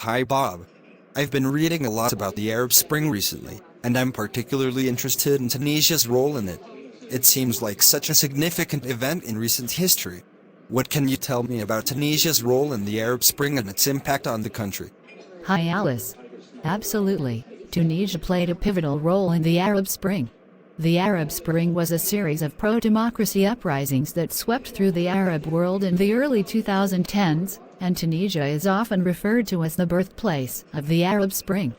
Hi Bob. I've been reading a lot about the Arab Spring recently, and I'm particularly interested in Tunisia's role in it. It seems like such a significant event in recent history. What can you tell me about Tunisia's role in the Arab Spring and its impact on the country? Hi Alice. Absolutely, Tunisia played a pivotal role in the Arab Spring. The Arab Spring was a series of pro-democracy uprisings that swept through the Arab world in the early 2010s, and Tunisia is often referred to as the birthplace of the Arab Spring.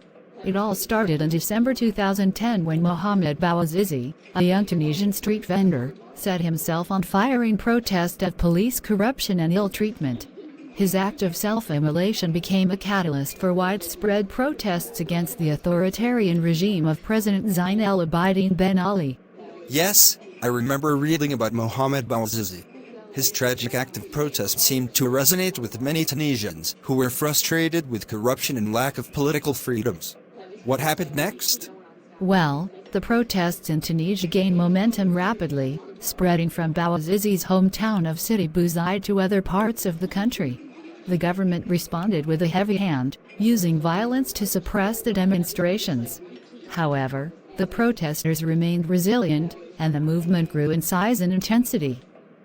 It all started in December 2010 when Mohamed Bouazizi, a young Tunisian street vendor, set himself on fire in protest of police corruption and ill treatment. His act of self-immolation became a catalyst for widespread protests against the authoritarian regime of President Zine El Abidine Ben Ali. Yes, I remember reading about Mohamed Bouazizi. His tragic act of protest seemed to resonate with many Tunisians who were frustrated with corruption and lack of political freedoms. What happened next? Well, the protests in Tunisia gained momentum rapidly, spreading from Bouazizi's hometown of Sidi Bouzid to other parts of the country. The government responded with a heavy hand, using violence to suppress the demonstrations. However, the protesters remained resilient, and the movement grew in size and intensity.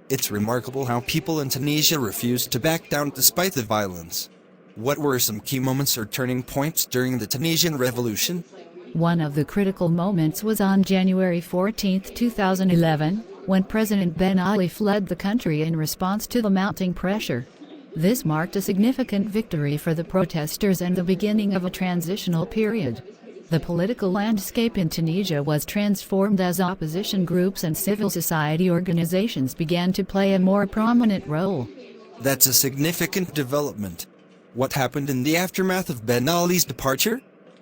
It's remarkable how people in Tunisia refused to back down despite the violence. What were some key moments or turning points during the Tunisian Revolution? One of the critical moments was on January 14, 2011, when President Ben Ali fled the country in response to the mounting pressure. This marked a significant victory for the protesters and the beginning of a transitional period. The political landscape in Tunisia was transformed as opposition groups and civil society organizations began to play a more prominent role. That's a significant development. What happened in the aftermath of Ben Ali's departure?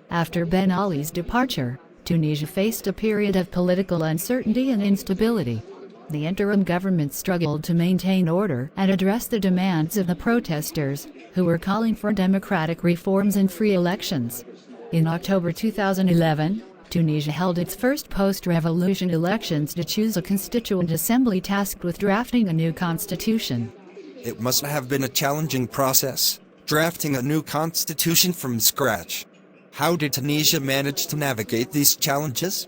After Ben Ali's departure, Tunisia faced a period of political uncertainty and instability. The interim government struggled to maintain order and address the demands of the protesters, who were calling for democratic reforms and free elections. In October 2011, Tunisia held its first post-revolution elections to choose a constituent assembly tasked with drafting a new constitution. It must have been a challenging process, drafting a new constitution from scratch. How did Tunisia manage to navigate these challenges?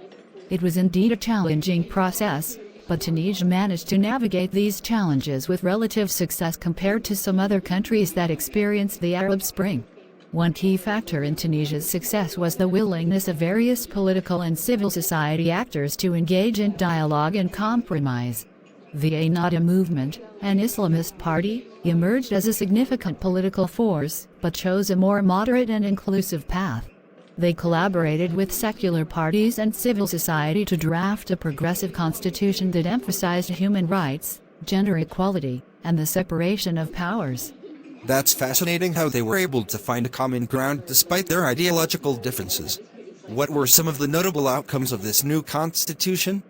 It was indeed a challenging process, but Tunisia managed to navigate these challenges with relative success compared to some other countries that experienced the Arab Spring. One key factor in Tunisia's success was the willingness of various political and civil society actors to engage in dialogue and compromise. The Ennahda movement, an Islamist party, emerged as a significant political force, but chose a more moderate and inclusive path. They collaborated with secular parties and civil society to draft a progressive constitution that emphasized human rights, gender equality, and the separation of powers. That's fascinating how they were able to find a common ground despite their ideological differences. What were some of the notable outcomes of this new constitution?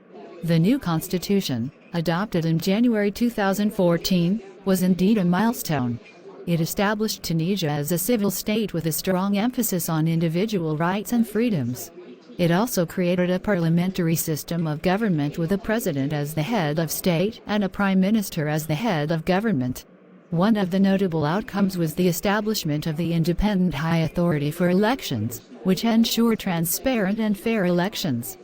The new constitution, adopted in January 2014, was indeed a milestone. It established Tunisia as a civil state with a strong emphasis on individual rights and freedoms. It also created a parliamentary system of government with a president as the head of state and a prime minister as the head of government. One of the notable outcomes was the establishment of the Independent High Authority for Elections, which ensured transparent and fair elections.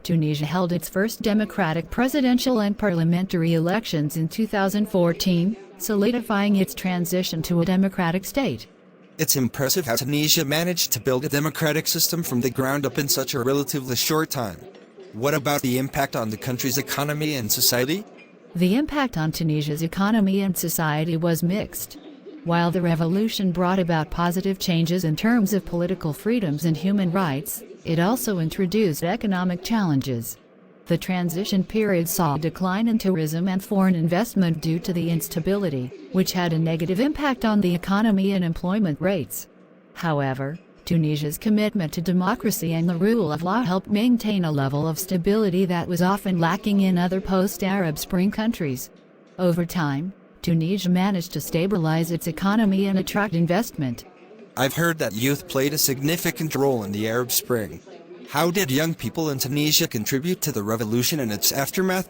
Tunisia held its first democratic presidential and parliamentary elections in 2014, solidifying its transition to a democratic state. It's impressive how Tunisia managed to build a democratic system from the ground up in such a relatively short time. What about the impact on the country's economy and society? The impact on Tunisia's economy and society was mixed. While the revolution brought about positive changes in terms of political freedoms and human rights, it also introduced economic challenges. The transition period saw a decline in tourism and foreign investment due to the instability, which had a negative impact on the economy and employment rates. However, Tunisia's commitment to democracy and the rule of law helped maintain a level of stability that was often lacking in other post-Arab Spring countries. Over time, Tunisia managed to stabilize its economy and attract investment. I've heard that youth played a significant role in the Arab Spring. How did young people in Tunisia contribute to the revolution and its aftermath?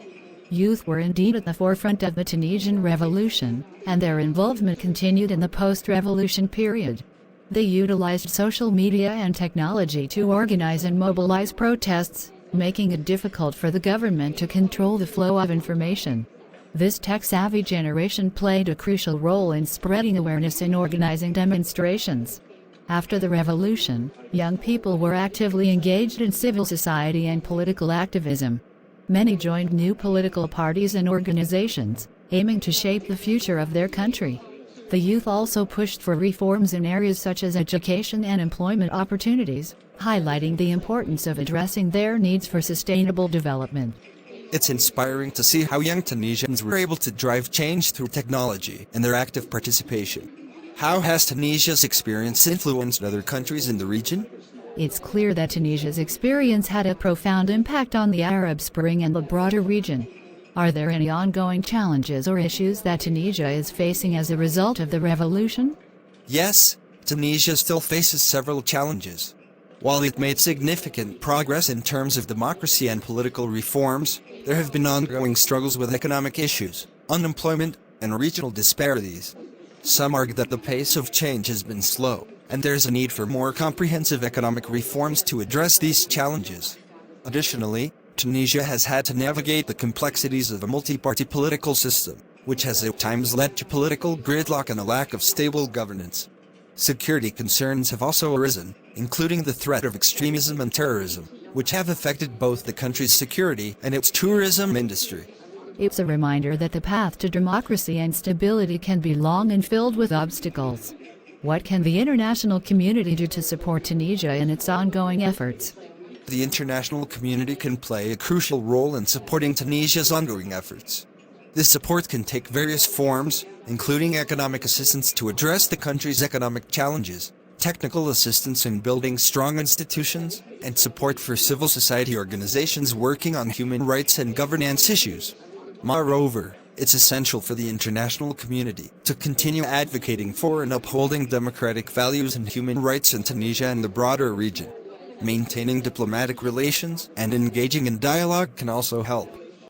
Youth were indeed at the forefront of the Tunisian revolution, and their involvement continued in the post-revolution period. They utilized social media and technology to organize and mobilize protests, making it difficult for the government to control the flow of information. This tech-savvy generation played a crucial role in spreading awareness and organizing demonstrations. After the revolution, young people were actively engaged in civil society and political activism. Many joined new political parties and organizations, aiming to shape the future of their country. The youth also pushed for reforms in areas such as education and employment opportunities, highlighting the importance of addressing their needs for sustainable development. It's inspiring to see how young Tunisians were able to drive change through technology and their active participation. How has Tunisia's experience influenced other countries in the region? It's clear that Tunisia's experience had a profound impact on the Arab Spring and the broader region. Are there any ongoing challenges or issues that Tunisia is facing as a result of the revolution? Yes, Tunisia still faces several challenges. While it made significant progress in terms of democracy and political reforms, there have been ongoing struggles with economic issues, unemployment, and regional disparities. Some argue that the pace of change has been slow, and there's a need for more comprehensive economic reforms to address these challenges. Additionally, Tunisia has had to navigate the complexities of a multi-party political system, which has at times led to political gridlock and a lack of stable governance. Security concerns have also arisen, including the threat of extremism and terrorism, which have affected both the country's security and its tourism industry. It's a reminder that the path to democracy and stability can be long and filled with obstacles. What can the international community do to support Tunisia in its ongoing efforts? The international community can play a crucial role in supporting Tunisia's ongoing efforts. This support can take various forms, including economic assistance to address the country's economic challenges, technical assistance in building strong institutions, and support for civil society organizations working on human rights and governance issues. Moreover, it's essential for the international community to continue advocating for and upholding democratic values and human rights in Tunisia and the broader region. Maintaining diplomatic relations and engaging in dialogue can also help.